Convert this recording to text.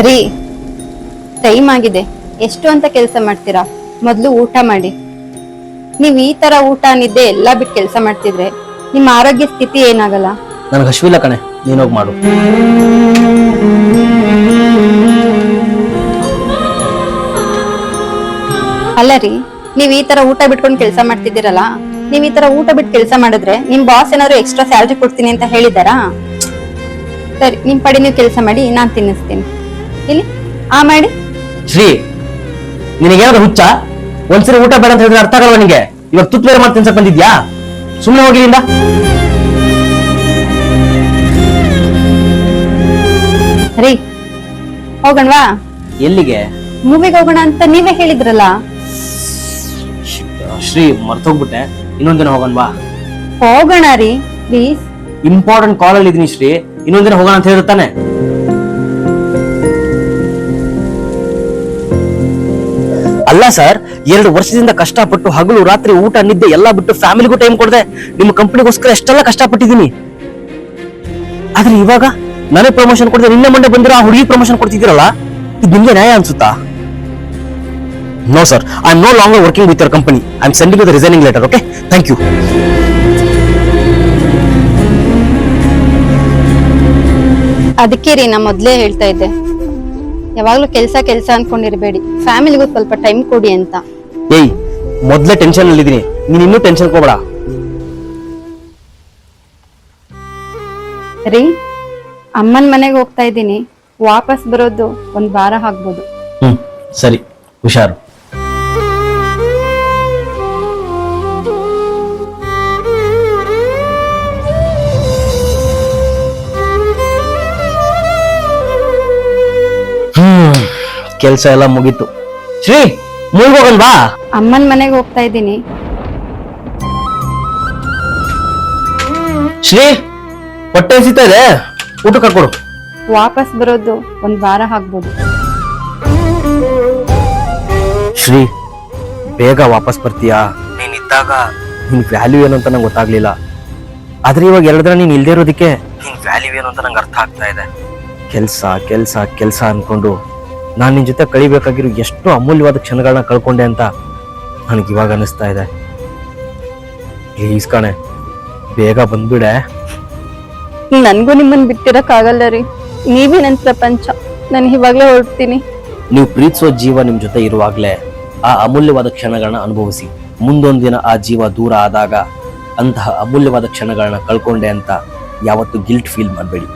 ರೀ, ಟೈಮ್ ಆಗಿದೆ. ಎಷ್ಟು ಅಂತ ಕೆಲಸ ಮಾಡ್ತೀರಾ? ಮೊದ್ಲು ಊಟ ಮಾಡಿ. ನೀವ್ ಈ ತರ ಊಟ ನಿದ್ದೆ ಎಲ್ಲಾ ಬಿಟ್ಟು ಕೆಲಸ ಮಾಡ್ತಿದ್ರೆ ನಿಮ್ಮ ಆರೋಗ್ಯ ಸ್ಥಿತಿ ಏನಾಗಲ್ಲ? ನನಗೆ ಹಶ್ವಿಲ್ಲ ಕಣೆ, ನೀನೋಗಿ ಮಾಡು. ಅಲ್ಲ ರೀ, ನೀವ್ ಈ ತರ ಊಟ ಬಿಟ್ಕೊಂಡು ಕೆಲಸ ಮಾಡ್ತಿದ್ದೀರಲ್ಲ, ನೀವ್ ಈ ತರ ಊಟ ಬಿಟ್ಟು ಕೆಲಸ ಮಾಡಿದ್ರೆ ನಿಮ್ ಬಾಸ್ ಏನಾದ್ರು ಎಕ್ಸ್ಟ್ರಾ ಸ್ಯಾಲ್ರಿ ಕೊಡ್ತೀನಿ ಅಂತ ಹೇಳಿದಾರಾ? ಸರಿ, ನಿಮ್ ಪಡಿ ನೀವು ಕೆಲಸ ಮಾಡಿ, ನಾನ್ ತಿನ್ನಿಸ್ತೀನಿ. ಇಲ್ಲಿ ಮಾಡಿ. ಶ್ರೀ, ನಿನಗೇನಾದ್ರು ಹುಚ್ಚ? ಒಂದ್ಸರಿ ಊಟ ಬೇಡ ಅಂತ ಹೇಳಿದ್ರೆ ಅರ್ಥ ಆಗಲ್ವಾ ನಿಂಗೆ? ಇವಾಗ ತುತ್ತು ಬೇರೆ ಮಾಡಿ ತಿನ್ಸಕ್ ಬಂದಿದ್ಯಾ? ಸುಮ್ಮನೆ ಹೋಗಿರಿಂದ. ರೀ, ಹೋಗಣ್ವಾ? ಎಲ್ಲಿಗೆ? ಮೂವಿಗೆ ಹೋಗೋಣ ಅಂತ ನೀವೇ ಹೇಳಿದ್ರಲ್ಲ. ಶ್ರೀ, ಮರ್ತೋಗ್ಬಿಟ್ಟೆ. ಇನ್ನೊಂದಿನ ಹೋಗೋಣವಾ? ಹೋಗೋಣ ರೀ, ಪ್ಲೀಸ್. ಇಂಪಾರ್ಟೆಂಟ್ ಕಾಲ್ ಅಲ್ಲಿ ಇದೀನಿ ಶ್ರೀ, ಇನ್ನೊಂದಿನ ಹೋಗೋಣ ಅಂತ ಹೇಳಿರ್ತಾನೆ. ಅಲ್ಲ ಸರ್, 2 ವರ್ಷದಿಂದ ಕಷ್ಟಪಟ್ಟು ಹಗಲು ರಾತ್ರಿ ಊಟ ನಿದ್ದೆ ಎಲ್ಲಾ ಬಿಟ್ಟು ಫ್ಯಾಮಿಲಿಗೂ ಟೈಮ್ ಕೊಡದೆ ನಿಮ್ಮ ಕಂಪನಿಗೋಸ್ಕರ ಎಷ್ಟೆಲ್ಲ ಕಷ್ಟಪಟ್ಟಿದ್ದೀನಿ. ಆದ್ರೆ ಇವಾಗ ನನಗೆ ಪ್ರಮೋಷನ್ ಕೊಡದೆ ನಿನ್ನೆ ಮಂಡೆ ಬಂದಿರೋ ಆ ಹುಡುಗಿ ಪ್ರಮೋಷನ್ ಕೊಡ್ತಿದ್ದೀರಲ್ಲ, ಇದು ನಿಮ್ಗೆ ನ್ಯಾಯ ಅನ್ಸುತ್ತಾ? No sir, I am no longer working with your company. I am sending you the resigning letter. Okay, thank you. ಅದಕ್ಕೆ ರೀ, ನಾ ಮೊದ್ಲೇ ಹೇಳ್ತಾ ಇದ್ದೆ, ಯಾವಾಗ್ಲೂ ಕೆಲ್ಸ ಅನ್ಕೊಂಡಿರ್ಬೇಡಿ, ಫ್ಯಾಮಿಲಿಗೂ ಸ್ವಲ್ಪ ಟೈಮ್ ಕೊಡಿ ಅಂತ. ಏಯ್, ಮೊದ್ಲೇ ಟೆನ್ಷನ್ ಅಲ್ಲಿ ಇದೀನಿ, ನೀನ್ ಇನ್ನೂ ಟೆನ್ಷನ್ ಕೊಬೇಡ. ರೀ, ಅಮ್ಮನ್ ಮನೆಗೆ ಹೋಗ್ತಾ ಇದ್ದೀನಿ, ವಾಪಸ್ ಬರೋದು 1 ವಾರ ಆಗ್ಬೋದು. ಸರಿ, ಹುಷಾರು. ಕೆಲ್ಸ ಎಲ್ಲ ಮುಗೀತು. ಶ್ರೀ, ಮುಗಿಗೋಗಲ್ವಾ? ಅಮ್ಮನ್ ಮನೆಗೆ ಹೋಗ್ತಾ ಇದ್ದೀನಿ. ಶ್ರೀ, ಹೊಟ್ಟೆ ಹಸಿತಾ ಇದೆ, ಊಟ ಕರ್ಕೊಡು. ವಾಪಸ್ ಬರೋದು 1 ವಾರ ಆಗ್ಬೋದು. ಶ್ರೀ, ಬೇಗ ವಾಪಸ್ ಬರ್ತೀಯಾ? ನೀನಿದ್ದಾಗ ನಿನ್ ವ್ಯಾಲ್ಯೂ ಏನು ಅಂತ ನಂಗೆ ಗೊತ್ತಾಗ್ಲಿಲ್ಲ. ಆದ್ರೆ ಇವಾಗ 2 ದಿನ ನೀನ್ ಇಲ್ದೇ ಇರೋದಕ್ಕೆ ನಿನ್ ವ್ಯಾಲ್ಯೂ ಏನು ಅಂತ ನಂಗೆ ಅರ್ಥ ಆಗ್ತಾ ಇದೆ. ಕೆಲ್ಸ ಕೆಲ್ಸ ಕೆಲ್ಸ ಅನ್ಕೊಂಡು ನಾನು ನಿನ್ ಜೊತೆ ಕಳಿಬೇಕಾಗಿರೋ ಎಷ್ಟು ಅಮೂಲ್ಯವಾದ ಕ್ಷಣಗಳನ್ನ ಕಳ್ಕೊಂಡೆ ಅಂತ ನನಗೆ ಇವಾಗ ಅನಿಸ್ತಾ ಇದೆ. ಪ್ಲೀಸ್ ಕಣೆ, ಬೇಗ ಬಂದ್ಬಿಡೆ. ನನ್ಗೂ ನಿಮ್ಮನ್ ಬಿಟ್ಟಿರಕ್ ಆಗಲ್ಲ ರೀ, ನೀವೇ ನನ್ ಪ್ರಪಂಚ. ನಾನು ಇವಾಗ್ಲೇ ಹೊರಡ್ತೀನಿ. ನೀವು ಪ್ರೀತಿಸೋ ಜೀವ ನಿಮ್ ಜೊತೆ ಇರುವಾಗ್ಲೇ ಆ ಅಮೂಲ್ಯವಾದ ಕ್ಷಣಗಳನ್ನ ಅನುಭವಿಸಿ. ಮುಂದೊಂದು ದಿನ ಆ ಜೀವ ದೂರ ಆದಾಗ ಅಂತಹ ಅಮೂಲ್ಯವಾದ ಕ್ಷಣಗಳನ್ನ ಕಳ್ಕೊಂಡೆ ಅಂತ ಯಾವತ್ತೂ ಗಿಲ್ಟ್ ಫೀಲ್ ಮಾಡಬೇಡಿ.